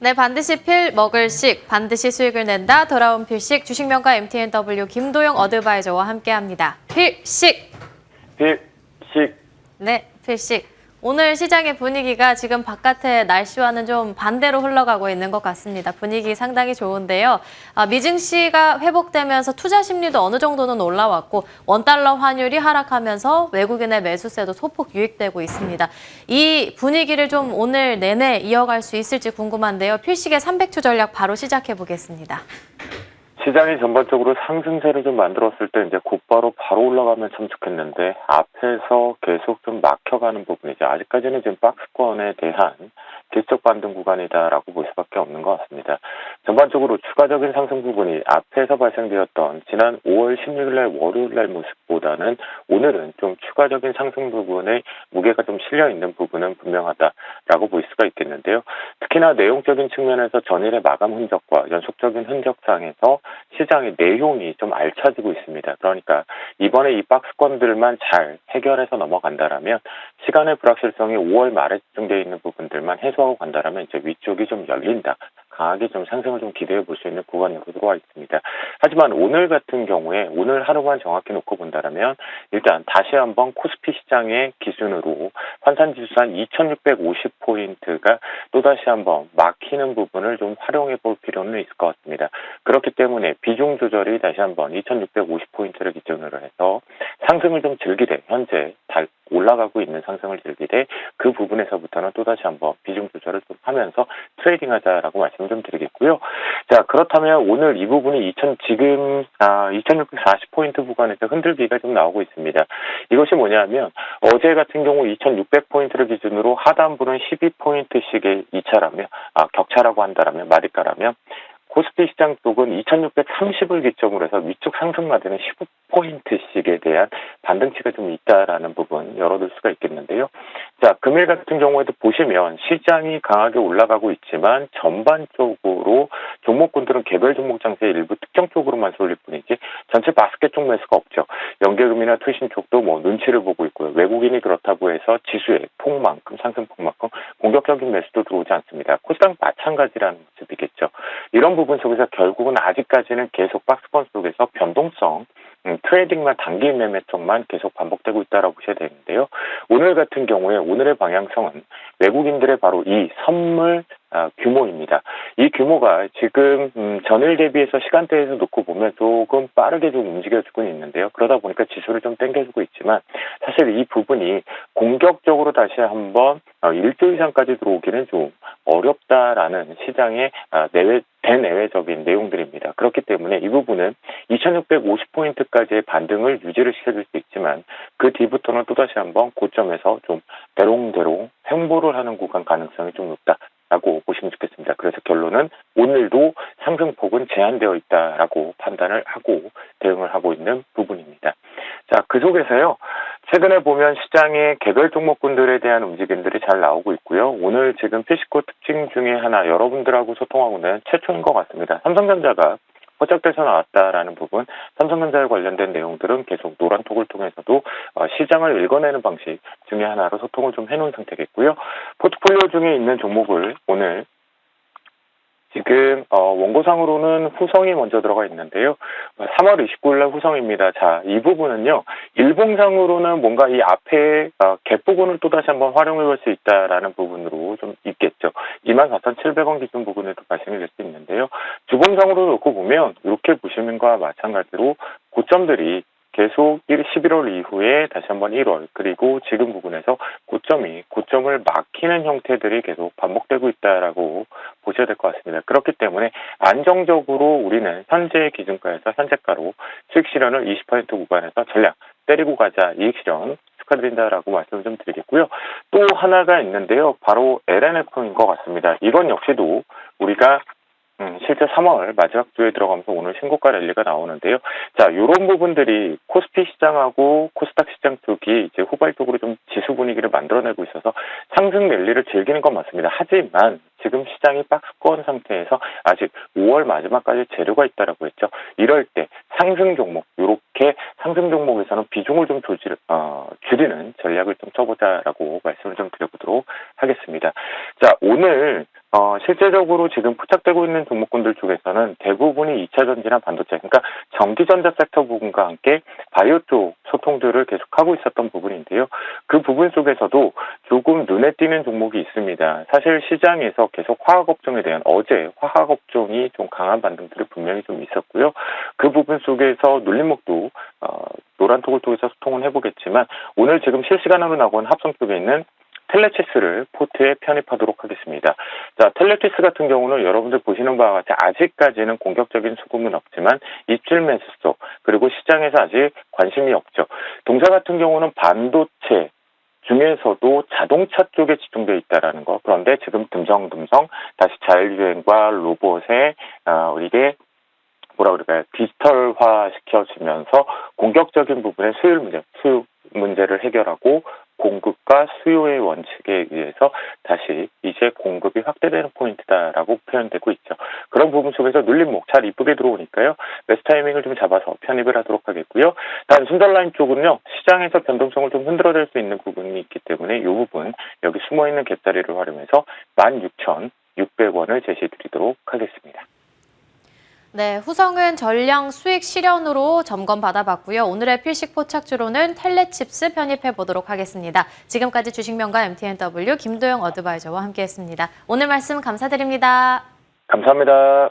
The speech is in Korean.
네, 반드시 먹을 식, 반드시 수익을 낸다. 돌아온 필식, 주식명가 MTNW 김도영 어드바이저와 함께합니다. 필식! 필식! 네, 필식. 오늘 시장의 분위기가 지금 바깥의 날씨와는 좀 반대로 흘러가고 있는 것 같습니다. 분위기 상당히 좋은데요. 미증시가 회복되면서 투자 심리도 어느 정도는 올라왔고 원달러 환율이 하락하면서 외국인의 매수세도 소폭 유입되고 있습니다. 이 분위기를 좀 오늘 내내 이어갈 수 있을지 궁금한데요. 필식의 300초 전략 바로 시작해 보겠습니다. 시장이 전반적으로 상승세를 좀 만들었을 때 이제 곧바로 바로 올라가면 참 좋겠는데 앞에서 계속 좀 막혀가는 부분이죠. 아직까지는 지금 박스권에 대한 지적 반등 구간이다라고 볼 수밖에 없는 것 같습니다. 전반적으로 추가적인 상승 부분이 앞에서 발생되었던 지난 5월 16일 날 월요일 날 모습보다는 오늘은 좀 추가적인 상승 부분에 무게가 좀 실려 있는 부분은 분명하다라고 볼 수가 있겠는데요. 특히나 내용적인 측면에서 전일의 마감 흔적과 연속적인 흔적상에서 시장의 내용이 좀 알차지고 있습니다. 그러니까 이번에 이 박스권들만 잘 해결해서 넘어간다라면 시간의 불확실성이 5월 말에 집중되어 있는 부분들만 해소하고 간다라면 이제 위쪽이 좀 열린다. 강하게 좀 상승을 좀 기대해 볼 수 있는 구간으로 들어와 있습니다. 하지만 오늘 같은 경우에 오늘 하루만 정확히 놓고 본다면 일단 다시 한번 코스피 시장의 기준으로 환산지수 한 2650포인트가 또다시 한번 막히는 부분을 좀 활용해 볼 필요는 있을 것 같습니다. 그렇기 때문에 비중 조절이 다시 한번 2650포인트를 기준으로 해서 상승을 좀 즐기되 현재 올라가고 있는 상승을 즐기되 그 부분에서부터는 또다시 한번 비중 조절을 좀 하면서 트레이딩하자라고 말씀을 좀 드리겠고요. 자, 그렇다면 오늘 이 부분이 지금 2640포인트 구간에서 흔들기가 좀 나오고 있습니다. 이것이 뭐냐면 어제 같은 경우 2600포인트를 기준으로 하단부는 12포인트씩의 이차라면 격차라고 한다라면 마디가라면 코스피 시장 쪽은 2630을 기점으로 해서 위쪽 상승마디는 15포인트씩에 대한 반등치가 좀 있다라는 부분 열어둘 수가 있겠는데요. 자, 금일 같은 경우에도 보시면 시장이 강하게 올라가고 있지만 전반적으로 종목군들은 개별 종목 장세 일부 특정 쪽으로만 쏠릴 뿐이지 전체 바스켓 쪽 매수가 없죠. 연계금이나 투신 쪽도 뭐 눈치를 보고 있고요. 외국인이 그렇다고 해서 지수의 폭만큼 상승 폭만큼 공격적인 매수도 들어오지 않습니다. 코스닥 마찬가지라는 모습이겠죠. 이런 부분 속에서 결국은 아직까지는 계속 박스권 속에서 변동성 트레이딩만 단기 매매 쪽만 계속 반복되고 있다라고 보셔야 되는데요. 오늘 같은 경우에 오늘의 방향성은 외국인들의 바로 이 선물 규모입니다. 이 규모가 지금 전일 대비해서 시간대에서 놓고 보면 조금 빠르게 좀 움직여주고 있는데요. 그러다 보니까 지수를 좀 당겨주고 있지만 사실 이 부분이 공격적으로 다시 한번 1조 이상까지 들어오기는 좀 어렵다라는 시장의 대내외적인 내용들입니다. 그렇기 때문에 이 부분은 2650포인트까지의 반등을 유지를 시켜줄 수 있지만 그 뒤부터는 또다시 한번 고점에서 좀 대롱대롱 횡보를 하는 구간 가능성이 좀 높다라고 보시면 좋겠습니다. 그래서 결론은 오늘도 상승폭은 제한되어 있다라고 판단을 하고 대응을 하고 있는 부분입니다. 자, 그 속에서요. 최근에 보면 시장의 개별 종목군들에 대한 움직임들이 잘 나오고 있고요. 오늘 지금 피시코 특징 중에 하나 여러분들하고 소통하고는 최초인 것 같습니다. 삼성전자가 포착돼서 나왔다라는 부분, 삼성전자에 관련된 내용들은 계속 노란톡을 통해서도 시장을 읽어내는 방식 중에 하나로 소통을 좀 해놓은 상태겠고요. 포트폴리오 중에 있는 종목을 오늘 지금 원고상으로는 후성이 먼저 들어가 있는데요. 3월 29일 날 후성입니다. 자, 이 부분은요. 일봉상으로는 뭔가 이 앞에 갭 부분을 또다시 한번 활용해 볼 수 있다라는 부분으로 좀 있겠죠. 24,700원 기준 부분에도 발생이 될 수 있는데요. 주봉상으로 놓고 보면 이렇게 보시는 것과 마찬가지로 고점들이 계속 11월 이후에 다시 한번 1월 그리고 지금 부분에서 고점을 막히는 형태들이 계속 반복되고 있다라고 보셔야 될 것 같습니다. 그렇기 때문에 안정적으로 우리는 현재 기준가에서 현재가로 수익 실현을 20% 구간에서 전략 때리고 가자 이익 실현 축하드린다라고 말씀을 좀 드리겠고요. 또 하나가 있는데요. 바로 LNF인 것 같습니다. 이건 역시도 우리가 실제 3월 마지막 주에 들어가면서 오늘 신고가 랠리가 나오는데요. 자, 이런 부분들이 코스피 시장하고 코스닥 시장 쪽이 이제 후발적으로 좀 지수 분위기를 만들어내고 있어서 상승 랠리를 즐기는 건 맞습니다. 하지만 지금 시장이 박스권 상태에서 아직 5월 마지막까지 재료가 있다라고 했죠. 이럴 때 상승 종목, 이렇게 상승 종목에서는 비중을 좀 줄이는 전략을 좀 쳐보자라고 말씀을 좀 드려보도록 하겠습니다. 자, 오늘 실제적으로 지금 포착되고 있는 종목군들 중에서는 대부분이 2차 전지나 반도체, 그러니까 전기전자 섹터 부분과 함께 바이오 쪽 소통들을 계속하고 있었던 부분인데요. 그 부분 속에서도 조금 눈에 띄는 종목이 있습니다. 사실 시장에서 계속 화학업종에 대한 어제 화학업종이 좀 강한 반등들이 분명히 좀 있었고요. 그 부분 속에서 눌림목도 노란톡을 통해서 소통을 해보겠지만 오늘 지금 실시간으로 나온 합성 쪽에 있는 텔레치스를 포트에 편입하도록 하겠습니다. 자, 텔레치스 같은 경우는 여러분들 보시는 바와 같이 아직까지는 공격적인 수급은 없지만 입질 매수성 그리고 시장에서 아직 관심이 없죠. 동사 같은 경우는 반도체 중에서도 자동차 쪽에 집중되어 있다라는 거. 그런데 지금 듬성듬성 다시 자율주행과 로봇에 이게 뭐라 그럴까요? 디지털화 시켜지면서 공격적인 부분의 수요 문제를 해결하고 공급과 수요의 원칙에 의해서 다시 이제 공급이 확대되는 포인트다라고 표현되고 있죠. 그런 부분 속에서 눌림목 잘 이쁘게 들어오니까요. 매수 타이밍을 좀 잡아서 편입을 하도록 하겠고요. 다음 순달라인 쪽은요. 시장에서 변동성을 좀 흔들어낼 수 있는 부분이 있기 때문에 이 부분 여기 숨어있는 갯다리를 활용해서 16,600원을 제시해드리도록 하겠습니다. 네, 후성은 전량 수익 실현으로 점검 받아봤고요. 오늘의 필식 포착주로는 텔레칩스 편입해 보도록 하겠습니다. 지금까지 주식명가 MTNW 김도영 어드바이저와 함께했습니다. 오늘 말씀 감사드립니다. 감사합니다.